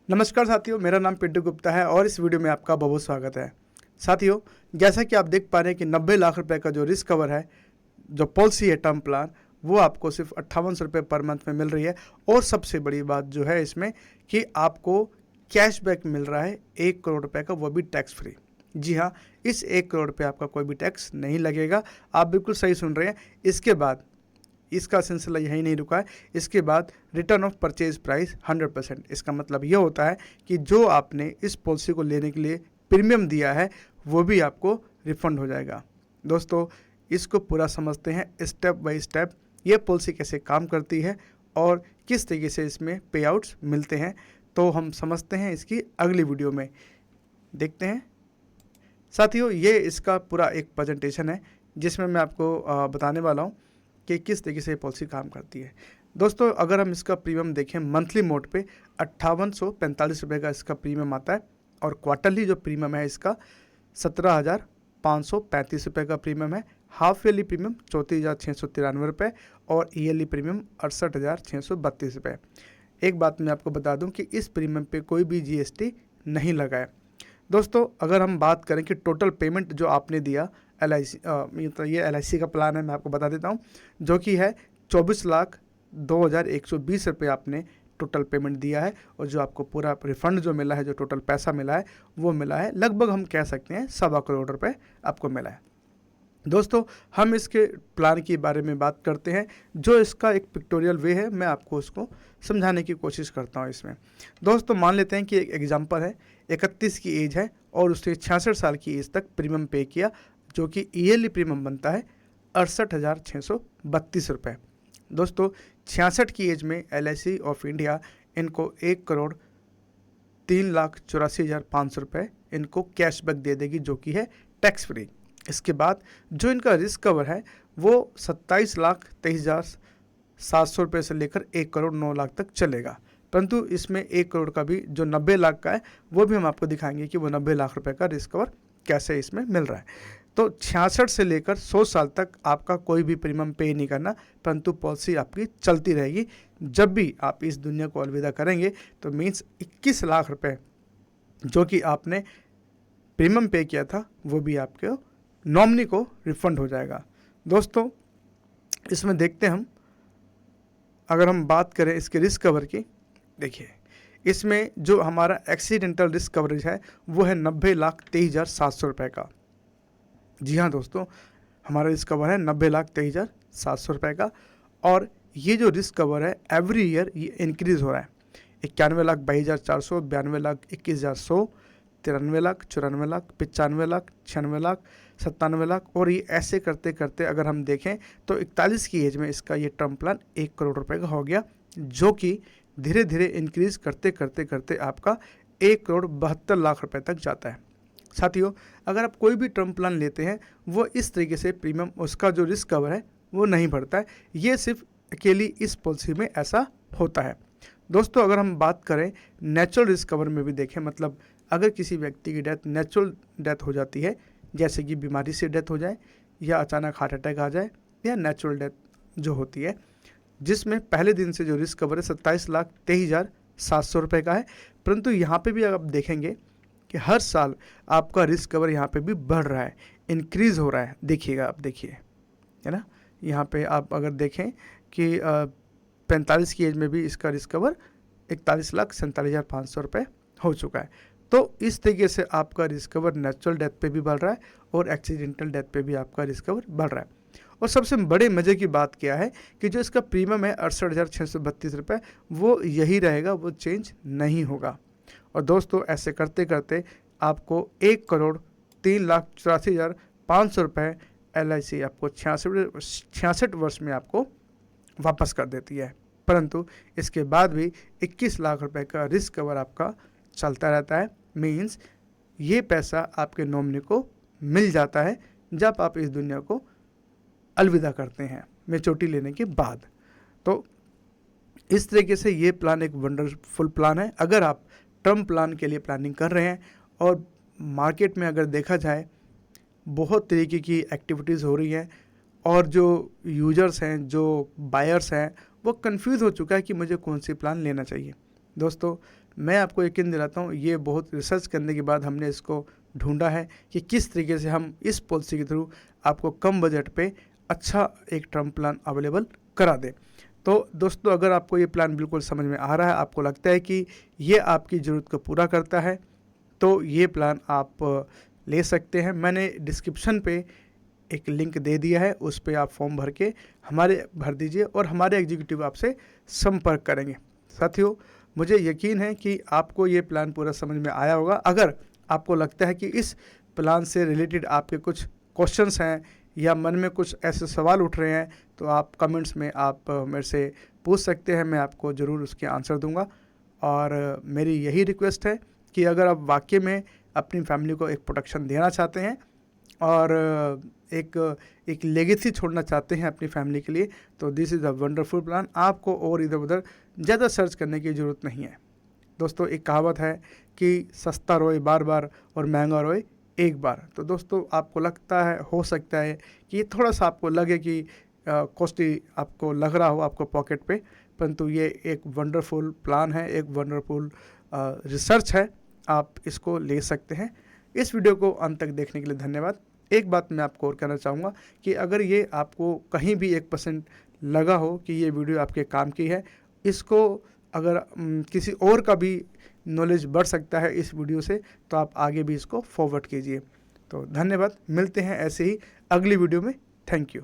नमस्कार साथियों, मेरा नाम पिंटू गुप्ता है और इस वीडियो में आपका बहुत बहुत स्वागत है। साथियों, जैसा कि आप देख पा रहे हैं कि 90 लाख रुपए का जो रिस्क कवर है, जो पॉलिसी है टर्म प्लान, वो आपको सिर्फ 5800 रुपये पर मंथ में मिल रही है। और सबसे बड़ी बात जो है इसमें कि आपको कैशबैक मिल रहा है 1 करोड़ रुपये का, वो भी टैक्स फ्री। जी हाँ, इस 1 करोड़ पे आपका कोई भी टैक्स नहीं लगेगा। आप बिल्कुल सही सुन रहे हैं। इसके बाद इसका सिलसिला यही नहीं रुका है। इसके बाद रिटर्न ऑफ परचेज प्राइस 100%। इसका मतलब ये होता है कि जो आपने इस पॉलिसी को लेने के लिए प्रीमियम दिया है वो भी आपको रिफंड हो जाएगा। दोस्तों, इसको पूरा समझते हैं स्टेप बाय स्टेप, ये पॉलिसी कैसे काम करती है और किस तरीके से इसमें पे आउट्स मिलते हैं। तो हम समझते हैं इसकी अगली वीडियो में, देखते हैं। साथियों, ये इसका पूरा एक प्रेजेंटेशन है जिसमें मैं आपको बताने वाला हूँ कि किस तरीके से ये पॉलिसी काम करती है। दोस्तों, अगर हम इसका प्रीमियम देखें मंथली मोड पे 5845 रुपये का इसका प्रीमियम आता है और क्वार्टरली जो प्रीमियम है इसका 17,535 रुपये का प्रीमियम है। हाफ ईयरली प्रीमियम 34,693 रुपये और ईयरली प्रीमियम 68,632 रुपये। एक बात मैं आपको बता दूं कि इस प्रीमियम पे कोई भी GST नहीं लगा है। दोस्तों, अगर हम बात करें कि टोटल पेमेंट जो आपने दिया ये LIC का प्लान है, मैं आपको बता देता हूँ, जो कि है 24,02,120 रुपये आपने टोटल पेमेंट दिया है। और जो आपको पूरा रिफंड जो मिला है, जो टोटल पैसा मिला है, वो मिला है लगभग हम कह सकते हैं 1.25 करोड़ रुपये आपको मिला है। दोस्तों, हम इसके प्लान के बारे में बात करते हैं। जो इसका एक पिक्टोरियल वे है, मैं आपको उसको समझाने की कोशिश करता हूँ इसमें। दोस्तों, मान लेते हैं कि एक एग्जांपल है, 31 की एज है और उसने 66 साल की एज तक प्रीमियम पे किया, जो कि ईयरली प्रीमियम बनता है 68,632 रुपये। दोस्तों, 66 की एज में LIC ऑफ इंडिया इनको 1,03,84,500 रुपये इनको कैशबैक दे देगी, जो कि है टैक्स फ्री। इसके बाद जो इनका रिस्क कवर है वो 27,23,700 रुपये से लेकर 1,09,00,000 तक चलेगा। परंतु इसमें 1 करोड़ का भी जो 90 लाख का है वो भी हम आपको दिखाएंगे कि वो 90 लाख रुपए का रिस्क कवर कैसे इसमें मिल रहा है। तो 66 से लेकर 100 साल तक आपका कोई भी प्रीमियम पे नहीं करना, परंतु पॉलिसी आपकी चलती रहेगी। जब भी आप इस दुनिया को अलविदा करेंगे तो मीन्स 21 लाख रुपए जो कि आपने प्रीमियम पे किया था वो भी आपके नॉमिनी को रिफंड हो जाएगा। दोस्तों, इसमें देखते हैं हम, अगर हम बात करें इसके रिस्क कवर की, देखिए इसमें जो हमारा एक्सीडेंटल रिस्क कवरेज है वो है 90,23,700 रुपये का। जी हाँ दोस्तों, हमारा रिस्क कवर है 90,23,700 रुपये का। और ये जो रिस्क कवर है एवरी ईयर ये इंक्रीज़ हो रहा है। 91,22,400, 92,21,100, 93,00,000, 94,00,000, 95,00,000, 96,00,000, 97,00,000 और ये ऐसे करते करते अगर हम देखें तो 41 की एज में इसका ये टर्म प्लान 1 करोड़ रुपए का हो गया, जो कि धीरे धीरे इंक्रीज़ करते करते करते आपका 1,72,00,000 रुपए तक जाता है। साथियों, अगर आप कोई भी टर्म प्लान लेते हैं वो इस तरीके से प्रीमियम उसका जो रिस्क कवर है वो नहीं बढ़ता है। ये सिर्फ अकेली इस पॉलिसी में ऐसा होता है। दोस्तों, अगर हम बात करें नेचुरल रिस्क कवर में भी देखें, मतलब अगर किसी व्यक्ति की डेथ नेचुरल डेथ हो जाती है, जैसे कि बीमारी से डेथ हो जाए या अचानक हार्ट अटैक आ जाए या नेचुरल डेथ जो होती है, जिसमें पहले दिन से जो रिस्क कवर है 27,23,700 रुपये का है। परंतु यहाँ पे भी आप देखेंगे कि हर साल आपका रिस्क कवर यहाँ पे भी बढ़ रहा है, इंक्रीज़ हो रहा है। देखिएगा, आप देखिए, है ना, यहाँ पे आप अगर देखें कि 45 की एज में भी इसका रिस्क कवर 41,47,500 रुपये हो चुका है। तो इस तरीके से आपका रिस्क कवर नेचुरल डेथ पे भी बढ़ रहा है और एक्सीडेंटल डेथ पे भी आपका रिस्क कवर बढ़ रहा है। और सबसे बड़े मज़े की बात क्या है कि जो इसका प्रीमियम है 68,632 रुपये, वो यही रहेगा, वो चेंज नहीं होगा। और दोस्तों, ऐसे करते करते आपको 1,03,84,500 रुपये LIC आपको 66 वर्ष में आपको वापस कर देती है। परंतु इसके बाद भी 21 लाख रुपए का रिस्क कवर आपका चलता रहता है। मीन्स ये पैसा आपके नॉमिनी को मिल जाता है जब आप इस दुनिया को अलविदा करते हैं मैच्योरिटी लेने के बाद। तो इस तरीके से ये प्लान एक वंडरफुल प्लान है। अगर आप टर्म प्लान के लिए प्लानिंग कर रहे हैं और मार्केट में अगर देखा जाए बहुत तरीके की एक्टिविटीज़ हो रही हैं और जो यूजर्स हैं, जो बायर्स हैं, वो कंफ्यूज हो चुका है कि मुझे कौन सी प्लान लेना चाहिए। दोस्तों मैं आपको यकीन दिलाता हूँ, ये बहुत रिसर्च करने के बाद हमने इसको ढूंढा है कि किस तरीके से हम इस पॉलिसी के थ्रू आपको कम बजट पे अच्छा एक टर्म प्लान अवेलेबल करा दें। तो दोस्तों अगर आपको ये प्लान बिल्कुल समझ में आ रहा है, आपको लगता है कि ये आपकी ज़रूरत को पूरा करता है, तो ये प्लान आप ले सकते हैं। मैंने डिस्क्रिप्शन पे एक लिंक दे दिया है, उस पे आप फॉर्म भर दीजिए और हमारे एग्जीक्यूटिव आपसे संपर्क करेंगे। साथियों मुझे यकीन है कि आपको ये प्लान पूरा समझ में आया होगा। अगर आपको लगता है कि इस प्लान से रिलेटेड आपके कुछ क्वेश्चंस हैं या मन में कुछ ऐसे सवाल उठ रहे हैं, तो आप कमेंट्स में आप मेरे से पूछ सकते हैं, मैं आपको ज़रूर उसके आंसर दूंगा। और मेरी यही रिक्वेस्ट है कि अगर आप वाकई में अपनी फैमिली को एक प्रोटेक्शन देना चाहते हैं और एक लेगेसी छोड़ना चाहते हैं अपनी फैमिली के लिए, तो this is a wonderful plan. आपको और इधर उधर ज़्यादा सर्च करने की ज़रूरत नहीं है। दोस्तों एक कहावत है कि सस्ता रोए बार बार और महंगा रोए एक बार। तो दोस्तों आपको लगता है, हो सकता है कि ये थोड़ा सा आपको लगे कि कॉस्टली आपको लग रहा हो आपको पॉकेट पे, परंतु ये एक वंडरफुल प्लान है, एक वंडरफुल रिसर्च है, आप इसको ले सकते हैं। इस वीडियो को अंत तक देखने के लिए धन्यवाद। एक बात मैं आपको और कहना चाहूँगा कि अगर ये आपको कहीं भी 1% लगा हो कि ये वीडियो आपके काम की है, इसको अगर किसी और का भी नॉलेज बढ़ सकता है इस वीडियो से, तो आप आगे भी इसको फॉरवर्ड कीजिए। तो धन्यवाद, मिलते हैं ऐसे ही अगली वीडियो में। Thank you.